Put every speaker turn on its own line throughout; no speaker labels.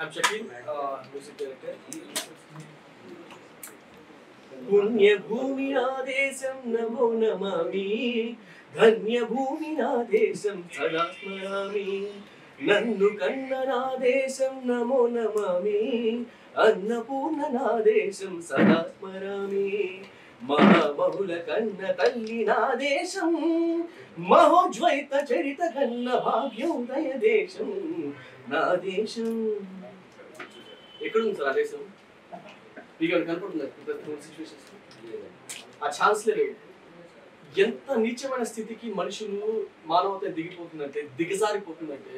I'm checking music director. పుణ్య భూమి నా దేశం నమో నమామి, ధన్య భూమి నా దేశం సదా స్మరామి. నన్ను కన్న నా దేశం నమో నమామి, అన్నపూర్ణ నా దేశం సదా స్మరామి. మహాబహుల కన్న తల్లి నా దేశం, మహోజ్వైత చరిత కన్న భాగ్యోదయ దేశం నా దేశం. ఎక్కడుంది సార్ ఆ దేశం? మీకు కనపడుతుంది ఆ ఛాన్స్ లేదు. ఎంత నీచమైన స్థితికి మనుషులు మానవత దిగిపోతుందంటే, దిగజారిపోతుందంటే,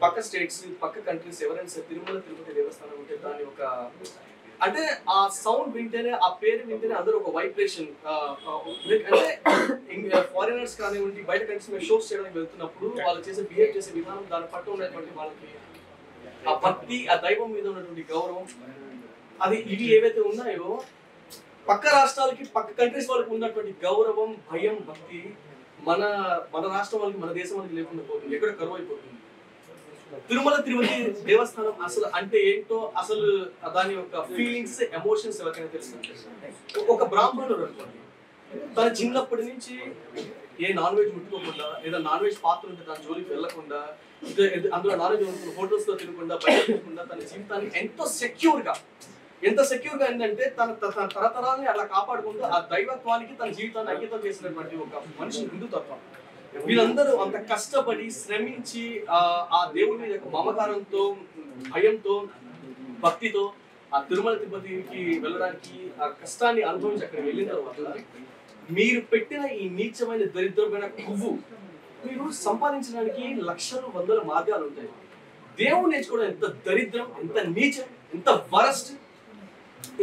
పక్క స్టేట్స్ పక్క కంట్రీస్ ఎవరైనా సరే తిరుమల తిరుపతి దేవస్థానం ఉంటే దాని ఒక అంటే ఆ సౌండ్ వింటేనే, ఆ పేరు వింటేనే అందరూ ఒక వైబ్రేషన్. అంటే ఫారినర్స్ కానివ్వండి, బయట కంట్రీస్ మీద షోస్ చేయడానికి వెళ్తున్నప్పుడు వాళ్ళు చేసే బిహేవ్ చేసే విధానం, దాని పట్ల ఉన్నటువంటి వాళ్ళకి ఆ భక్తి, ఆ దైవం మీద ఉన్నటువంటి గౌరవం, అది ఇవి ఏవైతే ఉన్నాయో పక్క రాష్ట్రాలకి పక్క కంట్రీస్ వాళ్ళకి ఉన్నటువంటి గౌరవం, భయం, భక్తి మన మన రాష్ట్రం వాళ్ళకి, మన దేశం వాళ్ళకి లేకుండా పోతుంది, ఎక్కడ కరువు అయిపోతుంది. తిరుమల తిరుపతి దేవస్థానం అసలు అంటే ఏంటో, అసలు దాని యొక్క ఫీలింగ్స్, ఎమోషన్స్ ఎవరికైనా తెలుసు. ఒక బ్రాహ్మణుడు అనుకోండి, తన చిన్నప్పటి నుంచి ఏ నాన్ వెజ్ ముట్టుకోకుండా, లేదా నాన్ వెజ్ పాత్ర ఉంటే తన జోలికి వెళ్ళకుండా, అందులో నాన్ వెజ్ హోటల్స్ లో తినకుండా, బయట తినకుండా తన జీవితాన్ని ఎంత సెక్యూర్ గా ఏంటంటే తన తరతరాలని అలా కాపాడుకుంటూ ఆ దైవత్వానికి తన జీవితాన్ని అంకితం చేసినటువంటి ఒక మనిషి హిందూ తత్వం. వీళ్ళందరూ అంత కష్టపడి శ్రమించి ఆ దేవుడి మీద మమకారంతో, భయంతో, భక్తితో ఆ తిరుమల తిరుపతికి వెళ్ళడానికి ఆ కష్టాన్ని అనుభవించి అక్కడ వెళ్ళిన తర్వాత మీరు పెట్టిన ఈ నీచమైన దరిద్రమైన పువ్వు మీరు సంపాదించడానికి లక్షలు వందల మార్గాలు ఉంటాయి. దేవుడు నేర్చుకోవడం ఎంత దరిద్రం, ఎంత నీచం, ఎంత వరస్ట్,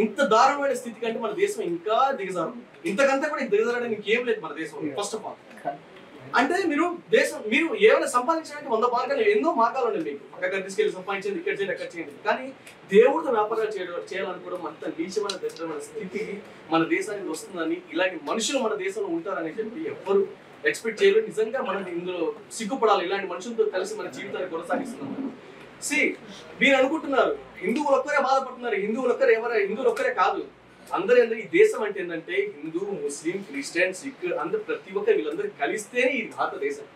ఇంత దారుణమైన స్థితి కంటే మన దేశం ఇంకా దిగజారు. ఇంతకంతా కూడా దిగజారడానికి ఇంకేం లేదు మన దేశం. ఫస్ట్ ఆఫ్ ఆల్ అంటే మీరు ఏమైనా సంపాదించడానికి 100 మార్గాలు, ఎన్నో మార్గాలు ఉన్నాయి మీకు. పక్క కంట్రీస్కి వెళ్ళి సంపాదించండి, ఇక్కడ చేయండి, అక్కడ చేయండి. కానీ దేవుడితో వ్యాపారాలు చేయాలనుకోవడం అంత నీచమైన దరిద్రమైన స్థితి మన దేశానికి వస్తుందని, ఇలాంటి మనుషులు మన దేశంలో ఉంటారని చెప్పి ఎవ్వరు ఎక్స్పెక్ట్ చేయలేదు. నిజంగా మనం ఇందులో సిగ్గుపడాలి. ఇలాంటి మనుషులతో కలిసి మన జీవితాన్ని కొనసాగిస్తున్నాం. మీరు అనుకుంటున్నారు హిందువులు ఒక్కరే బాధపడుతున్నారు, హిందువులు ఒక్కరే కాదు, అందరూ. ఈ దేశం అంటే ఏంటంటే హిందూ, ముస్లిం, క్రిస్టియన్, సిక్ అందరూ, ప్రతి ఒక్కరు వీళ్ళందరూ కలిస్తేనే ఈ భారతదేశం.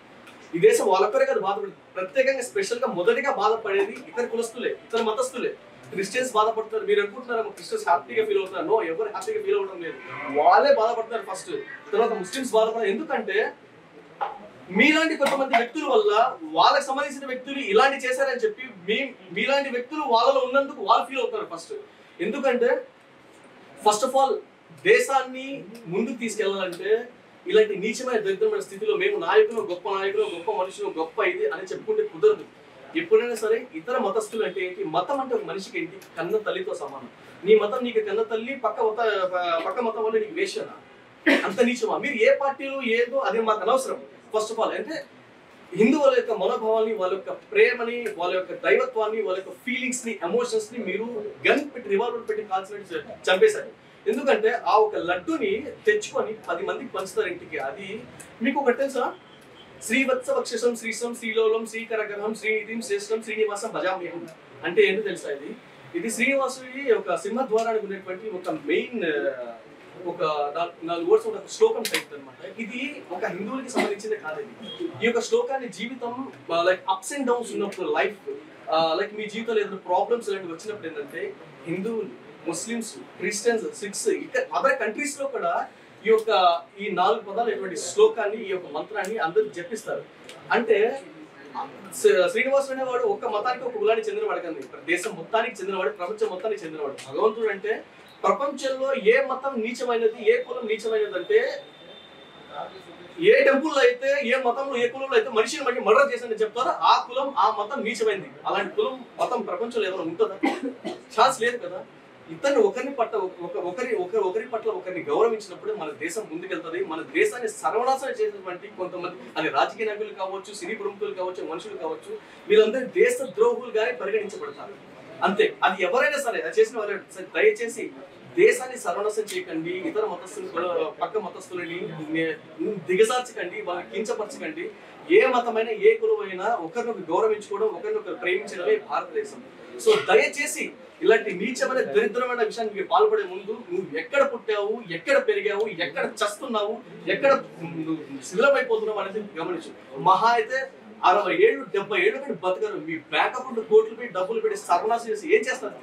ఈ దేశం వాళ్ళొక్కరే కాదు బాధపడేది. ప్రత్యేకంగా స్పెషల్ గా మొదటిగా బాధపడేది ఇతర కులస్తులే, ఇతర మతస్థులే. క్రిస్టియన్స్ బాధపడుతున్నారు. మీరు అనుకుంటున్నారు క్రిస్టియన్స్ హ్యాపీగా ఫీల్ అవుతున్నారు. నో, ఎవరు హ్యాపీగా ఫీల్ అవడం లేదు. వాళ్ళే బాధపడుతున్నారు ఫస్ట్, తర్వాత ముస్లిమ్స్ బాధపడతారు. ఎందుకంటే మీలాంటి కొంతమంది వ్యక్తుల వల్ల వాళ్ళకి సంబంధించిన వ్యక్తులు ఇలాంటి చేశారని చెప్పి మీలాంటి వ్యక్తులు వాళ్ళలో ఉన్నందుకు వాళ్ళు ఫీల్ అవుతారు ఫస్ట్. ఎందుకంటే ఫస్ట్ ఆఫ్ ఆల్ దేశాన్ని ముందుకు తీసుకెళ్లాలంటే ఇలాంటి నీచమైన దరిద్రమైన స్థితిలో మేము నాయకులు, గొప్ప మనుషులు, గొప్ప ఇది అని చెప్పుకుంటే కుదరదు. ఎప్పుడైనా సరే ఇతర మతస్థులు అంటే ఏంటి, మతం అంటే ఒక మనిషికి ఏంటి, కన్న తల్లితో సమానం. నీ మతం నీకు కన్న తల్లి, పక్క మతం వల్ల నీకు వేషనా, అంత నీచమా? మీరు ఏ పార్టీలు ఏదో అది మాకు అనవసరం. ఫస్ట్ ఆఫ్ ఆల్ అంటే హిందువుల యొక్క మనోభావాన్ని, వాళ్ళ యొక్క ప్రేమని, వాళ్ళ యొక్క దైవత్వాన్ని, వాళ్ళ యొక్క ఫీలింగ్స్ ని, ఎమోషన్స్ ని మీరు గన్ పెట్టి, రివాల్వర్ పెట్టి కాల్చినట్టు చంపేశారు. ఎందుకంటే ఆ ఒక లడ్డుని తెచ్చుకొని 10 మందికి పంచుతారు ఇంటికి. అది మీకు ఒకటి తెలుసా? శ్రీవత్స వక్షసం శ్రీశం శ్రీలోలం శ్రీకరగరం శ్రీనిధిం శ్రేష్టం శ్రీనివాసం భజామ్యహం అంటే ఏంటో తెలుసా? ఇది శ్రీనివాసుడి ఒక సింహద్వారానికి ఉన్నటువంటి ఒక మెయిన్ ఒక 4 వర్డ్స్ ఒక శ్లోకం టైప్ అనమాట. ఇది ఒక హిందువులకి సంబంధించిందే కాదు. ఈ యొక్క శ్లోకాన్ని జీవితం లైక్ అప్స్ అండ్ డౌన్స్ ఉన్నప్పుడు, లైఫ్ లైక్ మీ జీవితంలో ఏదైనా ప్రాబ్లమ్స్ ఇలాంటివి వచ్చినప్పుడు ఏంటంటే హిందువులు, ముస్లిమ్స్, క్రిస్టియన్స్, సిక్స్ ఇక్కడ అదర్ కంట్రీస్ లో కూడా ఈ 4 పదాలు ఇటువంటి శ్లోకాన్ని, ఈ యొక్క మంత్రాన్ని అందరూ జపిస్తారు. అంటే శ్రీనివాసుడు అనేవాడు ఒక మతానికి, ఒక కులానికి చెందినవాడు కానీ దేశం మొత్తానికి చెందినవాడు, ప్రపంచం మొత్తానికి చెందినవాడు. భగవంతుడు అంటే ప్రపంచంలో ఏ మతం నీచమైనది, ఏ కులం నీచమైనది అంటే ఏ టెంపుల్లో అయితే, ఏ మతంలో, ఏ కులంలో అయితే మనిషిని బట్టి మర్డర్ చేసని చెప్తారో ఆ కులం, ఆ మతం నీచమైంది. అలాంటి కులం, మతం ప్రపంచంలో ఏమైనా ఉంటుందా? ఛాన్స్ లేదు కదా. ఇతన్ని ఒకరి పట్ల ఒకరిని గౌరవించినప్పుడు మన దేశం ముందుకెళ్తుంది. మన దేశాన్ని సర్వనాశనం చేసినటువంటి కొంతమంది, అది రాజకీయ నాయకులు కావచ్చు, సినీ ప్రముఖులు కావచ్చు, మనుషులు కావచ్చు, వీళ్ళందరూ దేశ ద్రోహులుగానే పరిగణించబడతారు. అంతే. అది ఎవరైనా సరే అది చేసిన వారు దయచేసి దేశాన్ని సర్వనాశనం చేయకండి, ఇతర మతస్థులు, పక్క మతస్థులని దిగజార్చకండి, వాళ్ళని కించపరచకండి. ఏ మతమైనా, ఏ కులమైనా ఒకరినొకరు గౌరవించుకోవడం, ఒకరినొకరు ప్రేమించడమే భారతదేశం. సో దయచేసి ఇలాంటి నీచమైన దరిద్రమైన విషయానికి పాల్పడే ముందు నువ్వు ఎక్కడ పుట్టావు, ఎక్కడ పెరిగావు, ఎక్కడ చస్తున్నావు, ఎక్కడ శిథిలమైపోతున్నావు అనేది గమనించు. మహా అయితే 60 ఏళ్ళు 70 ఏళ్ళు పెట్టి బతకరు. మీ బ్యాంక్ అకౌంట్ కోట్లు పెట్టి డబ్బులు పెట్టి సర్వనాశం చేసి ఏం చేస్తారు?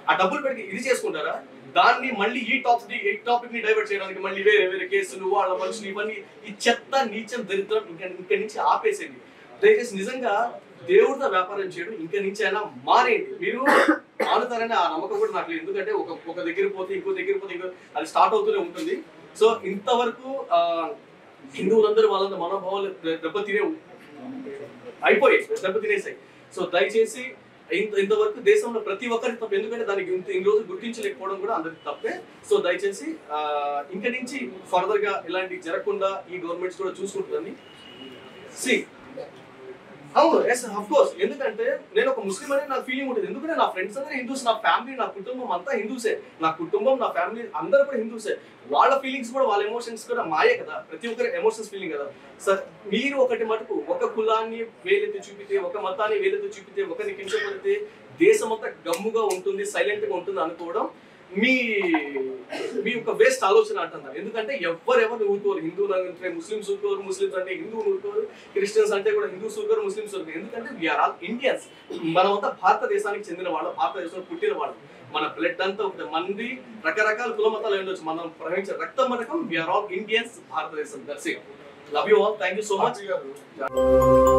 ఆ డబ్బులు పెట్టి ఇది చేసుకుంటారా? దాన్ని మళ్ళీ ఈ టాపిక్ ని డైవర్ట్ చేయడానికి మళ్ళీ వేరే వేరే కేసులు, వాళ్ళ మనుషులు, ఇవన్నీ ఈ చెత్త నీచం దరిద్రం ఇక్కడి నుంచి ఆపేసేయండి. దయచేసి నిజంగా దేవుడితో వ్యాపారం చేయడం ఇంక నుంచి అయినా మానేయండి. మీరు ఆనుతారని ఆ నమ్మకం కూడా నాకు లేదు. ఎందుకంటే ఒక దగ్గర పోతే ఇంకో దగ్గర పోతే ఇంకో అది స్టార్ట్ అవుతూనే ఉంటుంది. సో ఇంతవరకు హిందువులందరూ వాళ్ళంతా మనోభావాలు దెబ్బతినేసాయి. సో దయచేసి ఇంతవరకు దేశంలో ప్రతి ఒక్కరికి తప్పు. ఎందుకంటే దానికి ఈ రోజు గుర్తించలేకపోవడం కూడా అందరికి తప్పే. సో దయచేసి ఇంక నుంచి ఫర్దర్ గా ఇలాంటివి జరగకుండా ఈ గవర్నమెంట్స్ కూడా చూసుకుంటుందని. అవును, ఎస్ ఆఫ్ కోర్స్. ఎందుకంటే నేను ఒక ముస్లిం అనేది నాకు ఫీలింగ్ ఉంటుంది. ఎందుకంటే నా ఫ్రెండ్స్ అందరూ హిందూస్, నా ఫ్యామిలీ, నా కుటుంబం అంతా హిందూసే. నా కుటుంబం, నా ఫ్యామిలీ అందరూ కూడా హిందూసే. వాళ్ళ ఫీలింగ్స్ కూడా, వాళ్ళ ఎమోషన్స్ కూడా మాయే కదా. ప్రతి ఒక్కరి ఎమోషన్స్ ఫీలింగ్ కదా. సార్ మీరు ఒకటి మటుకు ఒక కులాన్ని వేలెత్తి చూపితే, ఒక మతాన్ని వేలెత్తి చూపితే, ఒకరిని కించపడితే దేశం అంతా గమ్ముగా ఉంటుంది, సైలెంట్ గా ఉంటుంది అనుకోవడం మీ యొక్క వేస్ట్ ఆలోచన అంటున్నారు. ఎందుకంటే ఎవరెవరు ఊరుకోరు. హిందువులు అంటే ముస్లిమ్స్ ఊరుకోరు, ముస్లిమ్స్ అంటే హిందువులు ఊరుకోరు, క్రిస్టియన్స్ అంటే కూడా హిందూస్ ఊరుకోరు, ముస్లిమ్స్ ఊరుకోరు. ఎందుకంటే వీఆర్ ఆల్ ఇండియన్స్. మనమంతా భారతదేశానికి చెందిన వాళ్ళు, భారతదేశంలో పుట్టిన వాళ్ళు. మన బ్లడ్ అంతా ఒకటి. మంది రకరకాల కుల మతాలు ఉండొచ్చు, మనం ప్రవహించే రక్తం మనకం. వీఆర్ ఆల్ ఇండియన్స్, భారతదేశం. That's it. Love you all. Thank you so much.